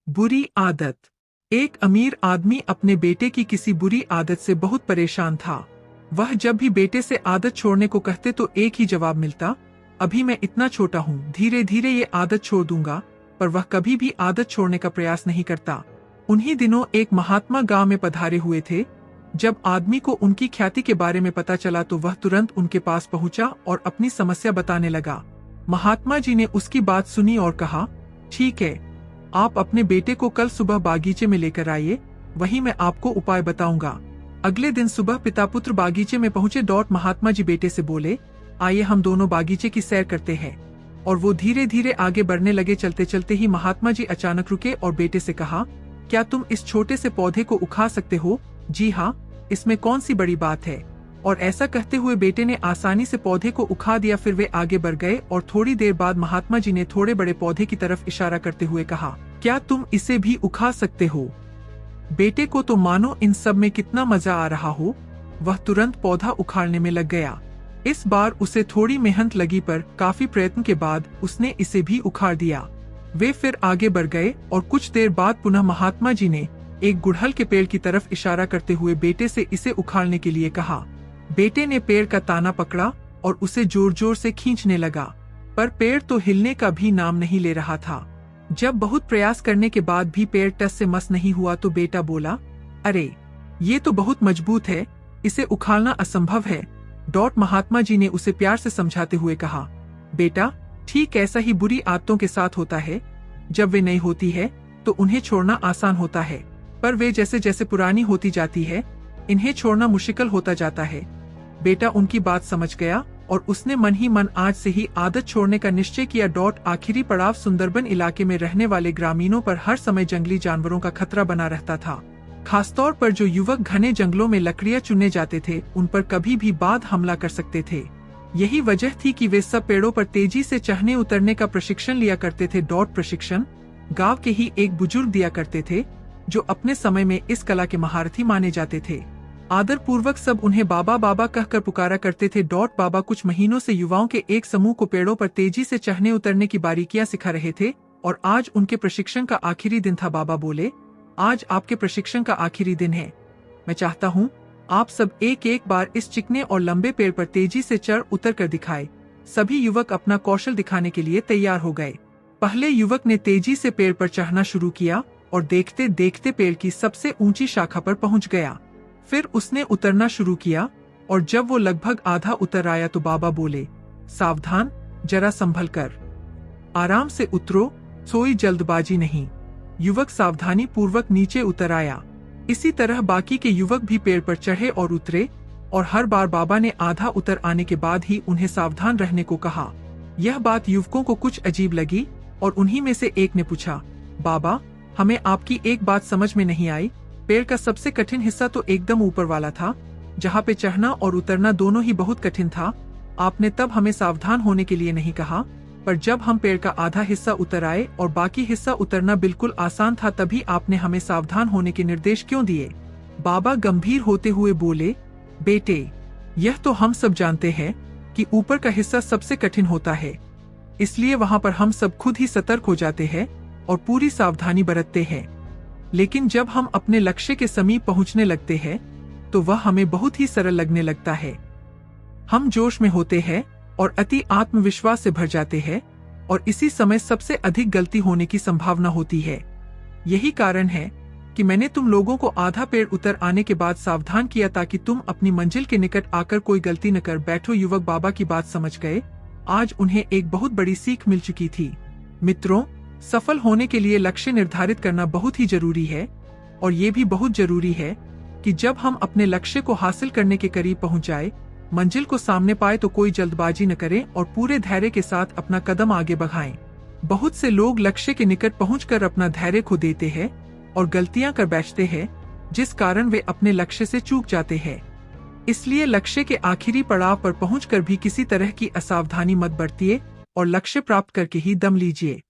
बुरी आदत। एक अमीर आदमी अपने बेटे की किसी बुरी आदत से बहुत परेशान था। वह जब भी बेटे से आदत छोड़ने को कहते तो एक ही जवाब मिलता, अभी मैं इतना छोटा हूँ, धीरे धीरे ये आदत छोड़ दूंगा। पर वह कभी भी आदत छोड़ने का प्रयास नहीं करता। उन्हीं दिनों एक महात्मा गांव में पधारे हुए थे। जब आदमी को उनकी ख्याति के बारे में पता चला तो वह तुरंत उनके पास पहुंचा और अपनी समस्या बताने लगा। महात्मा जी ने उसकी बात सुनी और कहा, ठीक है, आप अपने बेटे को कल सुबह बागीचे में लेकर आइए, वहीं मैं आपको उपाय बताऊंगा। अगले दिन सुबह पिता पुत्र बागीचे में पहुंचे। महात्मा जी बेटे से बोले, आइए हम दोनों बागीचे की सैर करते हैं। और वो धीरे धीरे आगे बढ़ने लगे। चलते चलते ही महात्मा जी अचानक रुके और बेटे से कहा, क्या तुम इस छोटे से पौधे को उखाड़ सकते हो? जी हाँ, इसमें कौन सी बड़ी बात है। और ऐसा कहते हुए बेटे ने आसानी से पौधे को उखाड़ दिया। फिर वे आगे बढ़ गए और थोड़ी देर बाद महात्मा जी ने थोड़े बड़े पौधे की तरफ इशारा करते हुए कहा, क्या तुम इसे भी उखाड़ सकते हो? बेटे को तो मानो इन सब में कितना मजा आ रहा हो। वह तुरंत पौधा उखाड़ने में लग गया। इस बार उसे थोड़ी मेहनत लगी, पर काफी प्रयत्न के बाद उसने इसे भी उखाड़ दिया। वे फिर आगे बढ़ गए और कुछ देर बाद पुनः महात्मा जी ने एक गुड़हल के पेड़ की तरफ इशारा करते हुए बेटे से इसे उखाड़ने के लिए कहा। बेटे ने पेड़ का ताना पकड़ा और उसे जोर जोर से खींचने लगा, पर पेड़ तो हिलने का भी नाम नहीं ले रहा था। जब बहुत प्रयास करने के बाद भी पेड़ टस से मस नहीं हुआ तो बेटा बोला, अरे ये तो बहुत मजबूत है, इसे उखाड़ना असंभव है। महात्मा जी ने उसे प्यार से समझाते हुए कहा, बेटा, ठीक ऐसा ही बुरी आदतों के साथ होता है। जब वे नई होती है तो उन्हें छोड़ना आसान होता है, पर वे जैसे जैसे पुरानी होती जाती है, इन्हें छोड़ना मुश्किल होता जाता है। बेटा उनकी बात समझ गया और उसने मन ही मन आज से ही आदत छोड़ने का निश्चय किया। आखिरी पड़ाव सुंदरबन इलाके में रहने वाले ग्रामीणों पर हर समय जंगली जानवरों का खतरा बना रहता था। खासतौर पर जो युवक घने जंगलों में लकड़ियां चुनने जाते थे, उन पर कभी भी बाद हमला कर सकते थे। यही वजह थी कि वे सब पेड़ों पर तेजी से चढ़ने उतरने का प्रशिक्षण लिया करते थे। प्रशिक्षण गांव के ही एक बुजुर्ग दिया करते थे, जो अपने समय में इस कला के महारथी माने जाते थे। आदर पूर्वक सब उन्हें बाबा बाबा कहकर पुकारा करते थे। बाबा कुछ महीनों से युवाओं के एक समूह को पेड़ों पर तेजी से चढ़ने उतरने की बारीकियां सिखा रहे थे और आज उनके प्रशिक्षण का आखिरी दिन था। बाबा बोले, आज आपके प्रशिक्षण का आखिरी दिन है। मैं चाहता हूँ आप सब एक एक बार इस चिकने और लंबे पेड़ पर तेजी से चढ़ उतर कर दिखाए। सभी युवक अपना कौशल दिखाने के लिए तैयार हो गए। पहले युवक ने तेजी से पेड़ पर चढ़ना शुरू किया और देखते देखते पेड़ की सबसे ऊंची शाखा पर पहुंच गया। फिर उसने उतरना शुरू किया और जब वो लगभग आधा उतर आया तो बाबा बोले, सावधान, जरा संभल कर, आराम से उतरो, सोई जल्दबाजी नहीं। युवक सावधानी पूर्वक नीचे उतर आया। इसी तरह बाकी के युवक भी पेड़ पर चढ़े और उतरे और हर बार बाबा ने आधा उतर आने के बाद ही उन्हें सावधान रहने को कहा। यह बात युवकों को कुछ अजीब लगी और उन्हीं में से एक ने पूछा, बाबा, हमें आपकी एक बात समझ में नहीं आई। पेड़ का सबसे कठिन हिस्सा तो एकदम ऊपर वाला था, जहाँ पे चढ़ना और उतरना दोनों ही बहुत कठिन था। आपने तब हमें सावधान होने के लिए नहीं कहा, पर जब हम पेड़ का आधा हिस्सा उतर आए और बाकी हिस्सा उतरना बिल्कुल आसान था, तभी आपने हमें सावधान होने के निर्देश क्यों दिए? बाबा गंभीर होते हुए बोले, बेटे, यह तो हम सब जानते हैं कि ऊपर का हिस्सा सबसे कठिन होता है, इसलिए वहाँ पर हम सब खुद ही सतर्क हो जाते हैं और पूरी सावधानी बरतते हैं। लेकिन जब हम अपने लक्ष्य के समीप पहुंचने लगते हैं तो वह हमें बहुत ही सरल लगने लगता है। हम जोश में होते हैं और अति आत्मविश्वास से भर जाते हैं और इसी समय सबसे अधिक गलती होने की संभावना होती है। यही कारण है कि मैंने तुम लोगों को आधा पेड़ उतर आने के बाद सावधान किया, ताकि तुम अपनी मंजिल के निकट आकर कोई गलती न कर बैठो। युवक बाबा की बात समझ गए। आज उन्हें एक बहुत बड़ी सीख मिल चुकी थी। मित्रों, सफल होने के लिए लक्ष्य निर्धारित करना बहुत ही जरूरी है और ये भी बहुत जरूरी है कि जब हम अपने लक्ष्य को हासिल करने के करीब पहुंच जाए, मंजिल को सामने पाए, तो कोई जल्दबाजी न करें और पूरे धैर्य के साथ अपना कदम आगे बढ़ाएं। बहुत से लोग लक्ष्य के निकट पहुंचकर अपना धैर्य खो देते हैं और गलतियां कर बैठते हैं, जिस कारण वे अपने लक्ष्य से चूक जाते हैं। इसलिए लक्ष्य के आखिरी पड़ाव पर पहुंचकर भी किसी तरह की असावधानी मत बरतिए और लक्ष्य प्राप्त करके ही दम लीजिए।